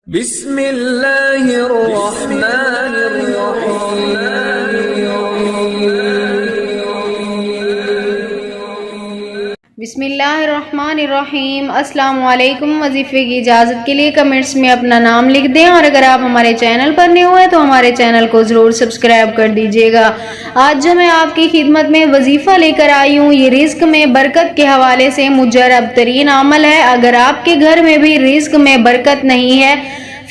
بسم اللہ الرحمن الرحیم۔ بسم اللہ الرحمن الرحیم۔ السلام علیکم۔ وظیفے کی اجازت کے لیے کمنٹس میں اپنا نام لکھ دیں، اور اگر آپ ہمارے چینل پر نئے ہوئے تو ہمارے چینل کو ضرور سبسکرائب کر دیجیے گا۔ آج جو میں آپ کی خدمت میں وظیفہ لے کر آئی ہوں، یہ رزق میں برکت کے حوالے سے مجرب ترین عمل ہے۔ اگر آپ کے گھر میں بھی رزق میں برکت نہیں ہے،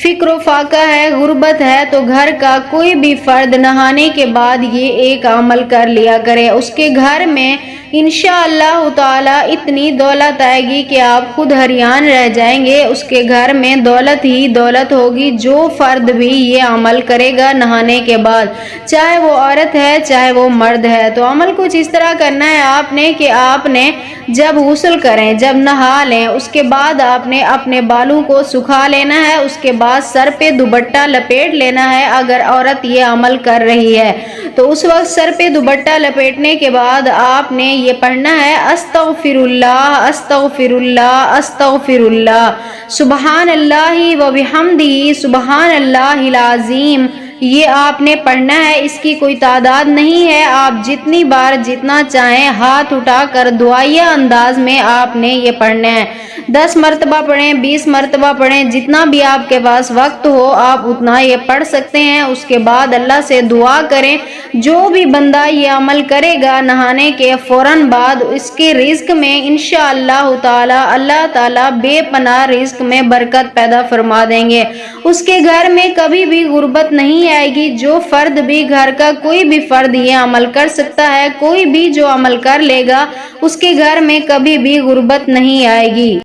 فقر و فاقہ ہے، غربت ہے، تو گھر کا کوئی بھی فرد نہانے کے بعد یہ ایک عمل کر لیا کرے۔ اس کے گھر میں انشاءاللہ تعالی اتنی دولت آئے گی کہ آپ خود حیران رہ جائیں گے۔ اس کے گھر میں دولت ہی دولت ہوگی۔ جو فرد بھی یہ عمل کرے گا نہانے کے بعد، چاہے وہ عورت ہے چاہے وہ مرد ہے، تو عمل کچھ اس طرح کرنا ہے آپ نے کہ آپ نے جب غسل کریں، جب نہا لیں، اس کے بعد آپ نے اپنے بالوں کو سکھا لینا ہے۔ اس کے بعد سر پہ دوپٹہ لپیٹ لینا ہے۔ اگر عورت یہ عمل کر رہی ہے تو اس وقت سر پہ دوپٹہ لپیٹنے کے بعد آپ نے یہ پڑھنا ہے: استغفر اللہ استغفر اللہ استغفر اللہ، سبحان اللہ و بحمدہ سبحان اللہ العظیم۔ یہ آپ نے پڑھنا ہے۔ اس کی کوئی تعداد نہیں ہے، آپ جتنی بار جتنا چاہیں ہاتھ اٹھا کر دعائیہ انداز میں آپ نے یہ پڑھنا ہے۔ 10 مرتبہ پڑھیں، 20 مرتبہ پڑھیں، جتنا بھی آپ کے پاس وقت ہو آپ اتنا یہ پڑھ سکتے ہیں۔ اس کے بعد اللہ سے دعا کریں، جو بھی بندہ یہ عمل کرے گا نہانے کے فوراً بعد، اس کے رزق میں انشاءاللہ تعالی اللہ تعالی بے پناہ رزق میں برکت پیدا فرما دیں گے۔ اس کے گھر میں کبھی بھی غربت نہیں آئے گی۔ جو فرد بھی، گھر کا کوئی بھی فرد یہ عمل کر سکتا ہے، کوئی بھی جو عمل کر لے گا اس کے گھر میں کبھی بھی غربت نہیں آئے گی۔